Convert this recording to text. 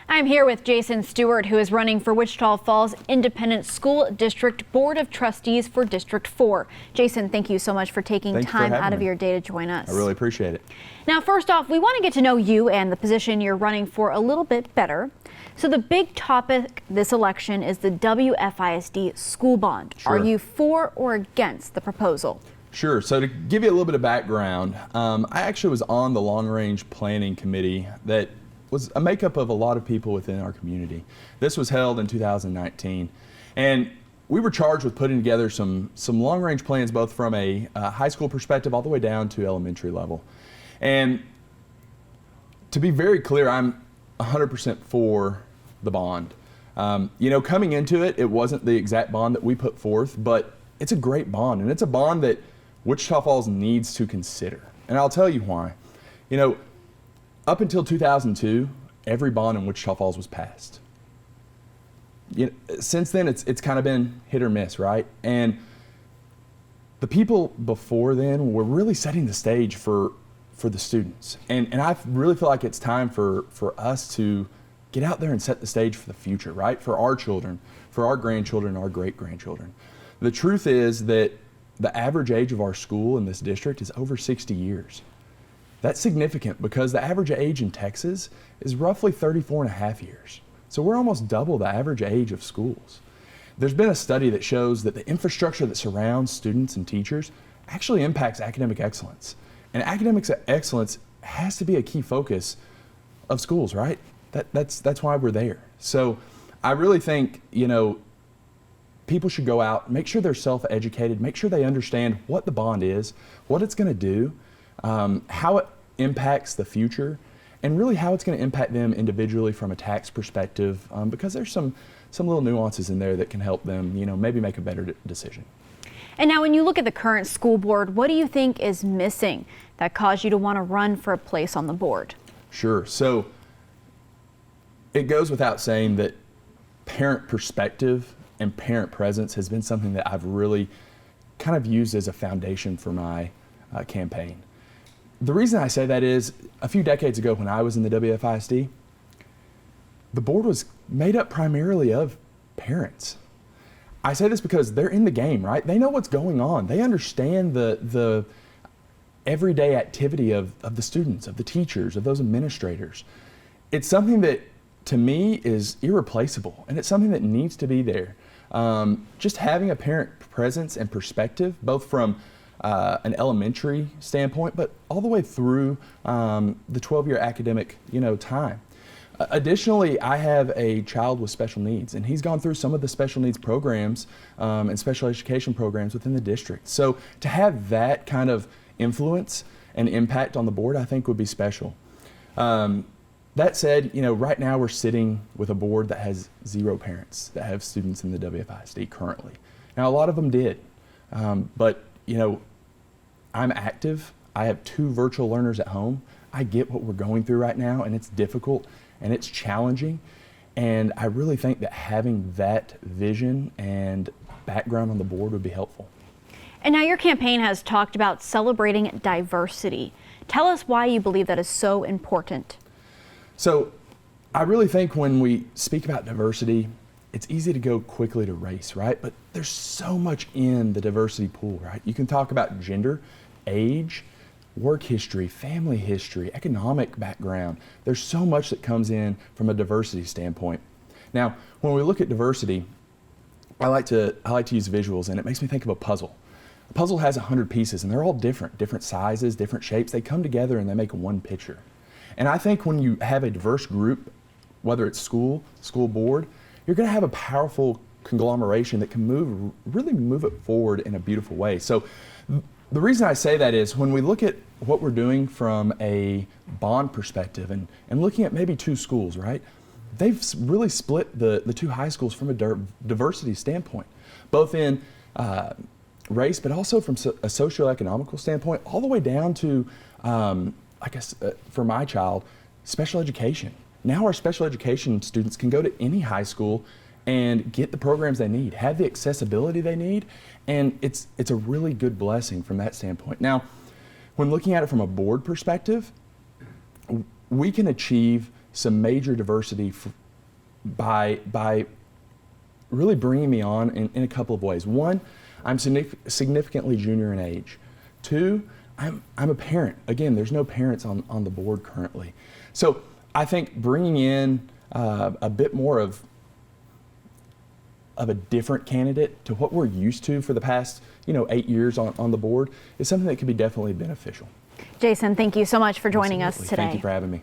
I'm here with Jason Stewart, who is running for Wichita Falls Independent School District Board of Trustees for District 4. Jason, thank you so much for taking time out of your day to join us. I really appreciate it. Now, first off, we want to get to know you and the position you're running for a little bit better. So the big topic this election is the WFISD school bond. Sure. Are you for or against the proposal? Sure. So to give you a little bit of background, I actually was on the long range planning committee that was a makeup of a lot of people within our community. This was held in 2019, and we were charged with putting together some long range plans, both from a high school perspective all the way down to elementary level. And to be very clear, I'm 100% for the bond. Coming into it, it wasn't the exact bond that we put forth, but it's a great bond, and it's a bond that Wichita Falls needs to consider. And I'll tell you why. Up until 2002, every bond in Wichita Falls was passed. Since then, it's kind of been hit or miss, right? And the people before then were really setting the stage for the students. And I really feel like it's time for us to get out there and set the stage for the future, right? For our children, for our grandchildren, our great-grandchildren. The truth is that the average age of our school in this district is over 60 years. That's significant because the average age in Texas is roughly 34 and a half years. So we're almost double the average age of schools. There's been a study that shows that the infrastructure that surrounds students and teachers actually impacts academic excellence. And academic excellence has to be a key focus of schools, right? That's why we're there. So I really think, people should go out, make sure they're self-educated, make sure they understand what the bond is, what it's going to do, how it impacts the future, and really how it's going to impact them individually from a tax perspective, because there's some little nuances in there that can help them, maybe make a better decision. And now when you look at the current school board, what do you think is missing that caused you to want to run for a place on the board? Sure. So it goes without saying that parent perspective and parent presence has been something that I've really kind of used as a foundation for my campaign. The reason I say that is a few decades ago when I was in the WFISD, the board was made up primarily of parents. I say this because they're in the game, right? They know what's going on. They understand the everyday activity of the students, of the teachers, of those administrators. It's something that, to me, is irreplaceable, and it's something that needs to be there. Just having a parent presence and perspective, both from an elementary standpoint, but all the way through the 12-year academic, time. Additionally, I have a child with special needs, and he's gone through some of the special needs programs and special education programs within the district. So to have that kind of influence and impact on the board, I think would be special. That said, right now we're sitting with a board that has 0 parents that have students in the WFISD currently. Now, a lot of them did, but I'm active. I have 2 virtual learners at home. I get what we're going through right now, and it's difficult and it's challenging. And I really think that having that vision and background on the board would be helpful. And now your campaign has talked about celebrating diversity. Tell us why you believe that is so important. So I really think when we speak about diversity, it's easy to go quickly to race, right? But there's so much in the diversity pool, right? You can talk about gender, age, work history, family history, economic background. There's so much that comes in from a diversity standpoint. Now, when we look at diversity, I like to use visuals, and it makes me think of a puzzle. A puzzle has 100 pieces, and they're all different sizes, different shapes. They come together and they make one picture. And I think when you have a diverse group, whether it's school board, you're going to have a powerful conglomeration that can really move it forward in a beautiful way. So the reason I say that is when we look at what we're doing from a bond perspective and looking at maybe 2 schools, right? They've really split the 2 high schools from a diversity standpoint, both in race, but also from a socioeconomical standpoint, all the way down to, I guess, for my child, special education. Now our special education students can go to any high school and get the programs they need, have the accessibility they need, and it's a really good blessing from that standpoint. Now, when looking at it from a board perspective, we can achieve some major diversity by really bringing me on in a couple of ways. One, I'm significantly junior in age. Two, I'm a parent. Again, there's no parents on the board currently. So I think bringing in a bit more of a different candidate to what we're used to for the past 8 years on the board is something that could be definitely beneficial. Jason, thank you so much for joining us today. Thank you for having me.